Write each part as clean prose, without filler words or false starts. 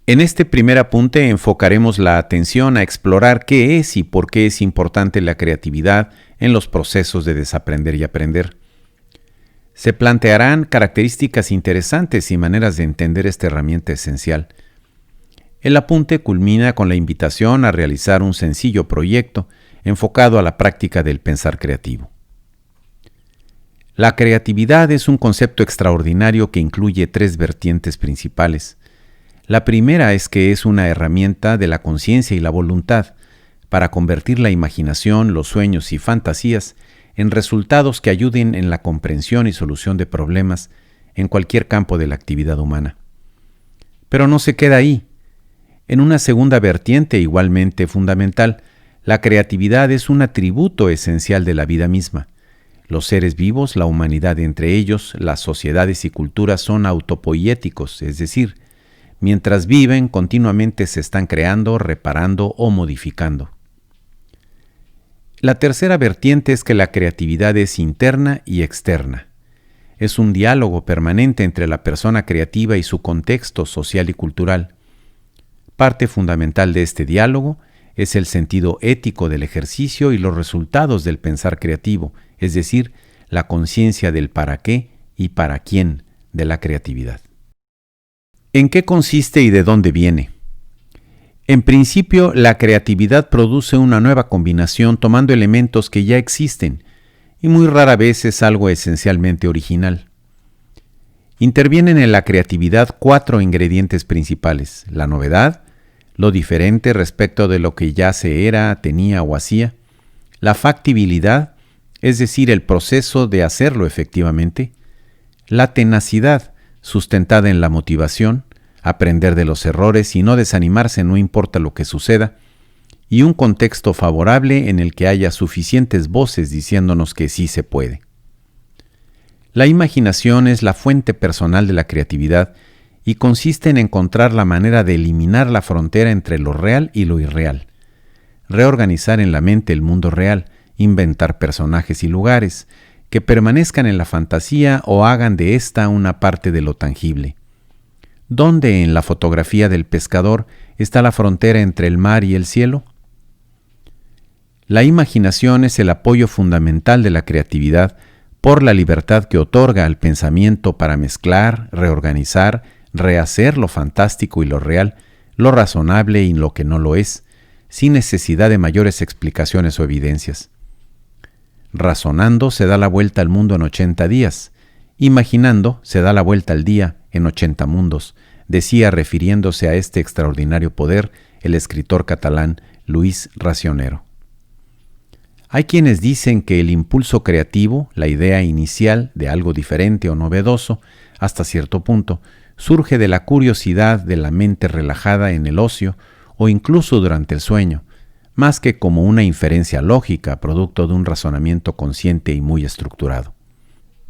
En este primer apunte enfocaremos la atención a explorar qué es y por qué es importante la creatividad en los procesos de desaprender y aprender. Se plantearán características interesantes y maneras de entender esta herramienta esencial. El apunte culmina con la invitación a realizar un sencillo proyecto enfocado a la práctica del pensar creativo. La creatividad es un concepto extraordinario que incluye 3 vertientes principales. La primera es que es una herramienta de la conciencia y la voluntad para convertir la imaginación, los sueños y fantasías en resultados que ayuden en la comprensión y solución de problemas en cualquier campo de la actividad humana. Pero no se queda ahí. En una segunda vertiente igualmente fundamental, la creatividad es un atributo esencial de la vida misma. Los seres vivos, la humanidad entre ellos, las sociedades y culturas son autopoiéticos, es decir, mientras viven continuamente se están creando, reparando o modificando. La tercera vertiente es que la creatividad es interna y externa. Es un diálogo permanente entre la persona creativa y su contexto social y cultural. Parte fundamental de este diálogo es el sentido ético del ejercicio y los resultados del pensar creativo, es decir, la conciencia del para qué y para quién de la creatividad. ¿En qué consiste y de dónde viene? En principio, la creatividad produce una nueva combinación tomando elementos que ya existen y muy rara vez es algo esencialmente original. Intervienen en la creatividad 4 ingredientes principales: la novedad, lo diferente respecto de lo que ya se era, tenía o hacía, la factibilidad, es decir, el proceso de hacerlo efectivamente, la tenacidad, sustentada en la motivación, aprender de los errores y no desanimarse no importa lo que suceda, y un contexto favorable en el que haya suficientes voces diciéndonos que sí se puede. La imaginación es la fuente personal de la creatividad y consiste en encontrar la manera de eliminar la frontera entre lo real y lo irreal, reorganizar en la mente el mundo real, inventar personajes y lugares que permanezcan en la fantasía o hagan de ésta una parte de lo tangible. ¿Dónde en la fotografía del pescador está la frontera entre el mar y el cielo? La imaginación es el apoyo fundamental de la creatividad por la libertad que otorga al pensamiento para mezclar, reorganizar, rehacer lo fantástico y lo real, lo razonable y lo que no lo es, sin necesidad de mayores explicaciones o evidencias. Razonando se da la vuelta al mundo en 80 días, imaginando se da la vuelta al día en 80 mundos, decía refiriéndose a este extraordinario poder el escritor catalán Luis Racionero. Hay quienes dicen que el impulso creativo, la idea inicial de algo diferente o novedoso, hasta cierto punto, surge de la curiosidad de la mente relajada en el ocio o incluso durante el sueño, más que como una inferencia lógica producto de un razonamiento consciente y muy estructurado.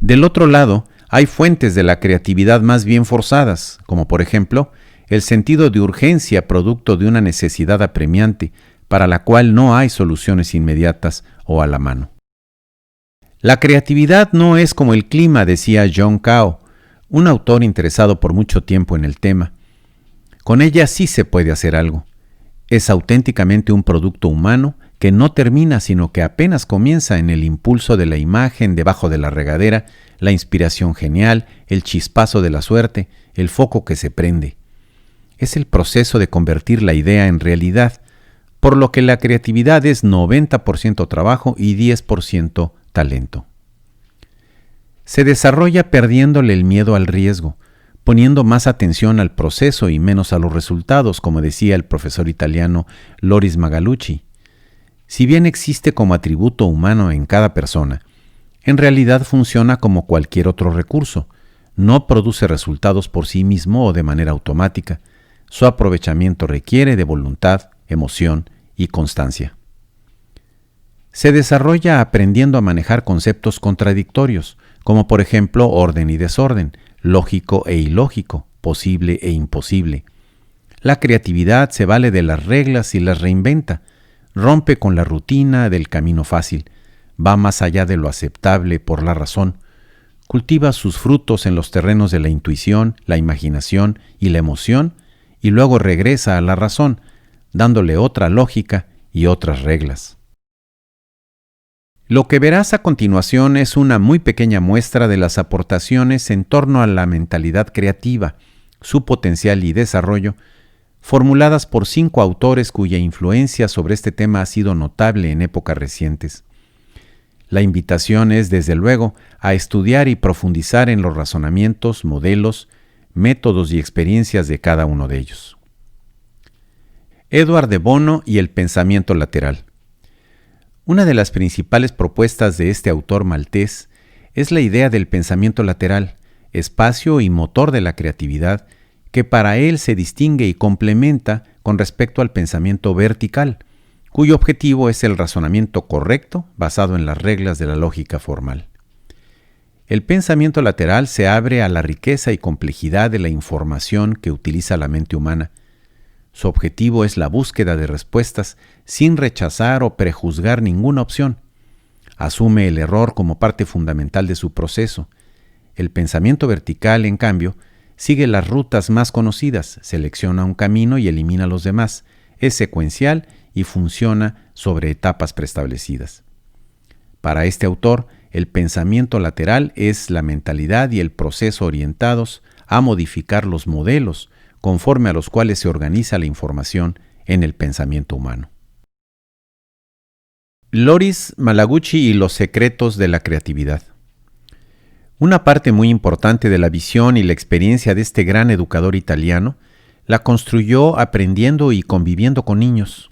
Del otro lado, hay fuentes de la creatividad más bien forzadas, como por ejemplo, el sentido de urgencia producto de una necesidad apremiante, para la cual no hay soluciones inmediatas o a la mano. La creatividad no es como el clima, decía John Cao, un autor interesado por mucho tiempo en el tema. Con ella sí se puede hacer algo. Es auténticamente un producto humano que no termina, sino que apenas comienza en el impulso de la imagen debajo de la regadera, la inspiración genial, el chispazo de la suerte, el foco que se prende. Es el proceso de convertir la idea en realidad, por lo que la creatividad es 90% trabajo y 10% talento. Se desarrolla perdiéndole el miedo al riesgo, poniendo más atención al proceso y menos a los resultados, como decía el profesor italiano Loris Magalucci. Si bien existe como atributo humano en cada persona, en realidad funciona como cualquier otro recurso. No produce resultados por sí mismo o de manera automática. Su aprovechamiento requiere de voluntad, emoción y constancia. Se desarrolla aprendiendo a manejar conceptos contradictorios, como por ejemplo orden y desorden, lógico e ilógico, posible e imposible. La creatividad se vale de las reglas y las reinventa, rompe con la rutina del camino fácil, va más allá de lo aceptable por la razón, cultiva sus frutos en los terrenos de la intuición, la imaginación y la emoción, y luego regresa a la razón, dándole otra lógica y otras reglas. Lo que verás a continuación es una muy pequeña muestra de las aportaciones en torno a la mentalidad creativa, su potencial y desarrollo, formuladas por 5 autores cuya influencia sobre este tema ha sido notable en épocas recientes. La invitación es, desde luego, a estudiar y profundizar en los razonamientos, modelos, métodos y experiencias de cada uno de ellos. Edward de Bono y el pensamiento lateral. Una de las principales propuestas de este autor maltés es la idea del pensamiento lateral, espacio y motor de la creatividad, que para él se distingue y complementa con respecto al pensamiento vertical, cuyo objetivo es el razonamiento correcto basado en las reglas de la lógica formal. El pensamiento lateral se abre a la riqueza y complejidad de la información que utiliza la mente humana. Su objetivo es la búsqueda de respuestas sin rechazar o prejuzgar ninguna opción. Asume el error como parte fundamental de su proceso. El pensamiento vertical, en cambio, sigue las rutas más conocidas, selecciona un camino y elimina los demás, es secuencial y funciona sobre etapas preestablecidas. Para este autor, el pensamiento lateral es la mentalidad y el proceso orientados a modificar los modelos conforme a los cuales se organiza la información en el pensamiento humano. Loris Malaguchi y los secretos de la creatividad. Una parte muy importante de la visión y la experiencia de este gran educador italiano la construyó aprendiendo y conviviendo con niños.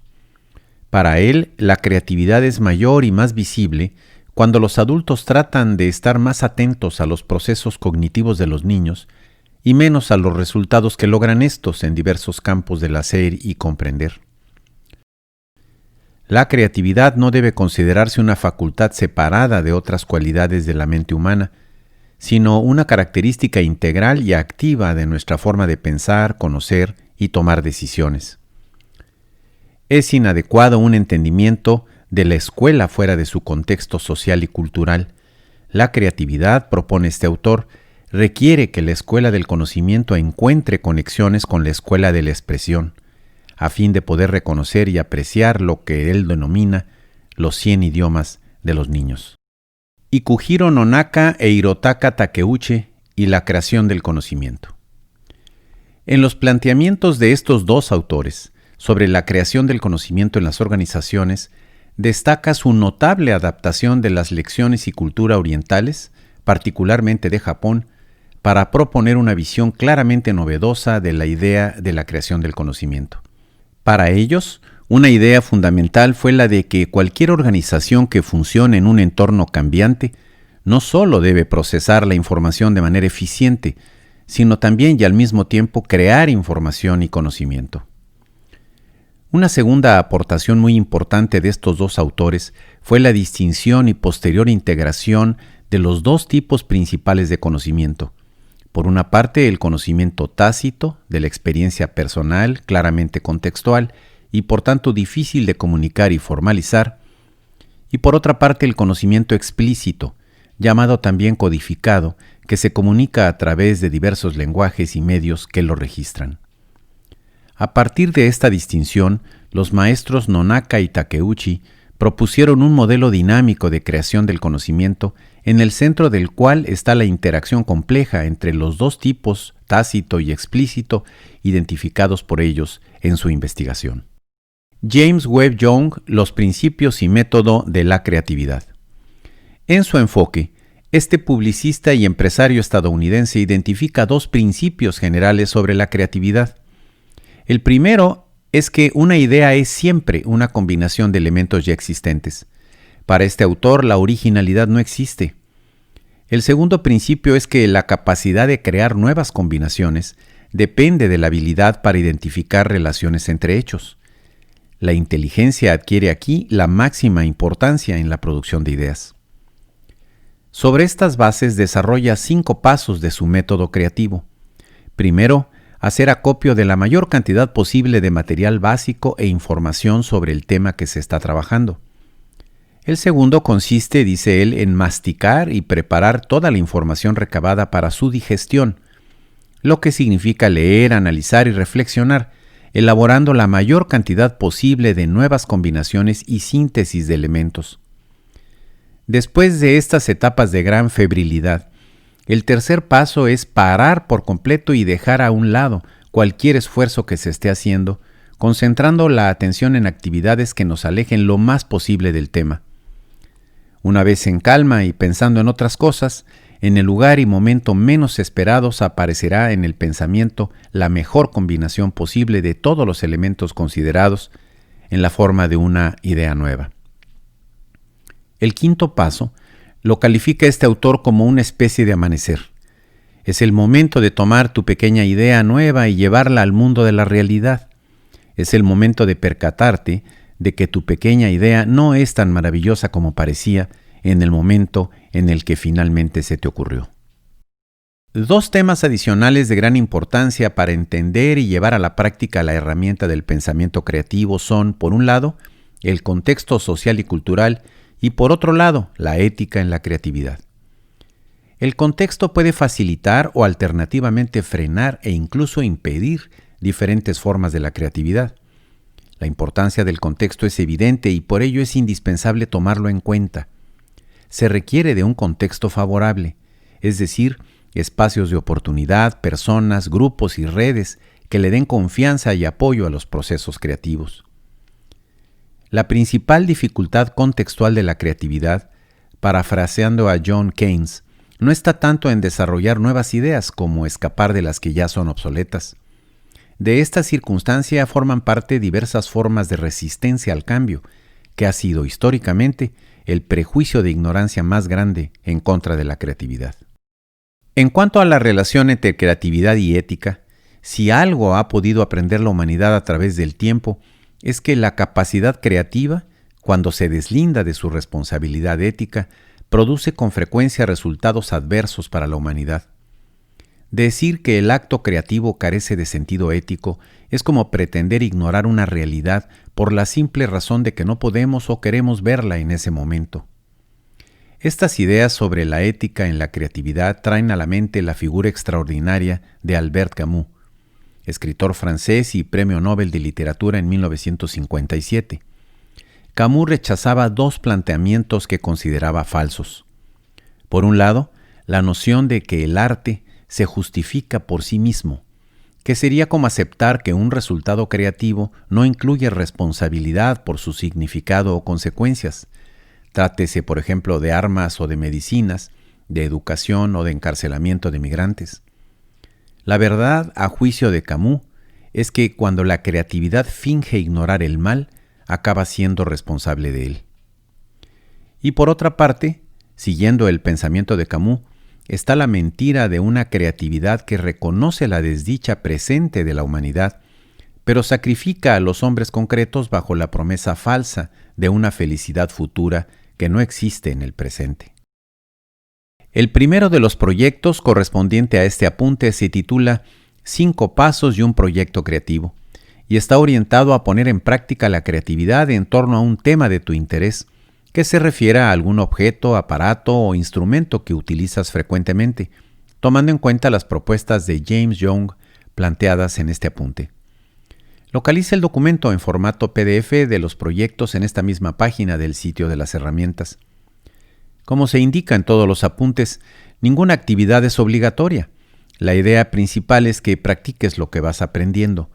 Para él, la creatividad es mayor y más visible cuando los adultos tratan de estar más atentos a los procesos cognitivos de los niños y menos a los resultados que logran estos en diversos campos del hacer y comprender. La creatividad no debe considerarse una facultad separada de otras cualidades de la mente humana, sino una característica integral y activa de nuestra forma de pensar, conocer y tomar decisiones. Es inadecuado un entendimiento de la escuela fuera de su contexto social y cultural. La creatividad, propone este autor, requiere que la escuela del conocimiento encuentre conexiones con la escuela de la expresión, a fin de poder reconocer y apreciar lo que él denomina los 100 idiomas de los niños. Ikujiro Nonaka e Hirotaka Takeuchi y la creación del conocimiento. En los planteamientos de estos dos autores sobre la creación del conocimiento en las organizaciones, destaca su notable adaptación de las lecciones y cultura orientales, particularmente de Japón, para proponer una visión claramente novedosa de la idea de la creación del conocimiento. Para ellos, una idea fundamental fue la de que cualquier organización que funcione en un entorno cambiante no solo debe procesar la información de manera eficiente, sino también y al mismo tiempo crear información y conocimiento. Una segunda aportación muy importante de estos dos autores fue la distinción y posterior integración de los dos tipos principales de conocimiento. Por una parte, el conocimiento tácito, de la experiencia personal, claramente contextual, y por tanto difícil de comunicar y formalizar, y por otra parte el conocimiento explícito, llamado también codificado, que se comunica a través de diversos lenguajes y medios que lo registran. A partir de esta distinción, los maestros Nonaka y Takeuchi propusieron un modelo dinámico de creación del conocimiento en el centro del cual está la interacción compleja entre los dos tipos, tácito y explícito, identificados por ellos en su investigación. James Webb Young, los principios y método de la creatividad. En su enfoque, este publicista y empresario estadounidense identifica dos principios generales sobre la creatividad. El primero es que una idea es siempre una combinación de elementos ya existentes. Para este autor, la originalidad no existe. El segundo principio es que la capacidad de crear nuevas combinaciones depende de la habilidad para identificar relaciones entre hechos. La inteligencia adquiere aquí la máxima importancia en la producción de ideas. Sobre estas bases desarrolla 5 pasos de su método creativo. Primero, hacer acopio de la mayor cantidad posible de material básico e información sobre el tema que se está trabajando. El segundo consiste, dice él, en masticar y preparar toda la información recabada para su digestión, lo que significa leer, analizar y reflexionar, elaborando la mayor cantidad posible de nuevas combinaciones y síntesis de elementos. Después de estas etapas de gran febrilidad, el tercer paso es parar por completo y dejar a un lado cualquier esfuerzo que se esté haciendo, concentrando la atención en actividades que nos alejen lo más posible del tema. Una vez en calma y pensando en otras cosas, en el lugar y momento menos esperados aparecerá en el pensamiento la mejor combinación posible de todos los elementos considerados en la forma de una idea nueva. El quinto paso lo califica este autor como una especie de amanecer. Es el momento de tomar tu pequeña idea nueva y llevarla al mundo de la realidad. Es el momento de percatarte de que tu pequeña idea no es tan maravillosa como parecía en el momento en el que finalmente se te ocurrió. Dos temas adicionales de gran importancia para entender y llevar a la práctica la herramienta del pensamiento creativo son, por un lado, el contexto social y cultural y, por otro lado, la ética en la creatividad. El contexto puede facilitar o alternativamente frenar e incluso impedir diferentes formas de la creatividad. La importancia del contexto es evidente y por ello es indispensable tomarlo en cuenta. Se requiere de un contexto favorable, es decir, espacios de oportunidad, personas, grupos y redes que le den confianza y apoyo a los procesos creativos. La principal dificultad contextual de la creatividad, parafraseando a John Keynes, no está tanto en desarrollar nuevas ideas como escapar de las que ya son obsoletas. De esta circunstancia forman parte diversas formas de resistencia al cambio, que ha sido históricamente el prejuicio de ignorancia más grande en contra de la creatividad. En cuanto a la relación entre creatividad y ética, si algo ha podido aprender la humanidad a través del tiempo, es que la capacidad creativa, cuando se deslinda de su responsabilidad ética, produce con frecuencia resultados adversos para la humanidad. Decir que el acto creativo carece de sentido ético es como pretender ignorar una realidad por la simple razón de que no podemos o queremos verla en ese momento. Estas ideas sobre la ética en la creatividad traen a la mente la figura extraordinaria de Albert Camus, escritor francés y Premio Nobel de Literatura en 1957. Camus rechazaba dos planteamientos que consideraba falsos. Por un lado, la noción de que el arte se justifica por sí mismo, que sería como aceptar que un resultado creativo no incluye responsabilidad por su significado o consecuencias. Trátese, por ejemplo, de armas o de medicinas, de educación o de encarcelamiento de migrantes. La verdad, a juicio de Camus, es que cuando la creatividad finge ignorar el mal, acaba siendo responsable de él. Y por otra parte, siguiendo el pensamiento de Camus, está la mentira de una creatividad que reconoce la desdicha presente de la humanidad, pero sacrifica a los hombres concretos bajo la promesa falsa de una felicidad futura que no existe en el presente. El primero de los proyectos correspondiente a este apunte se titula 5 pasos y un proyecto creativo, y está orientado a poner en práctica la creatividad en torno a un tema de tu interés, que se refiera a algún objeto, aparato o instrumento que utilizas frecuentemente, tomando en cuenta las propuestas de James Young planteadas en este apunte. Localiza el documento en formato PDF de los proyectos en esta misma página del sitio de las herramientas. Como se indica en todos los apuntes, ninguna actividad es obligatoria. La idea principal es que practiques lo que vas aprendiendo,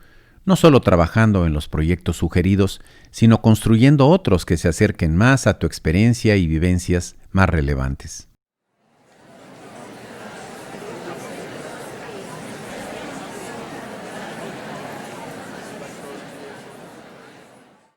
no solo trabajando en los proyectos sugeridos, sino construyendo otros que se acerquen más a tu experiencia y vivencias más relevantes.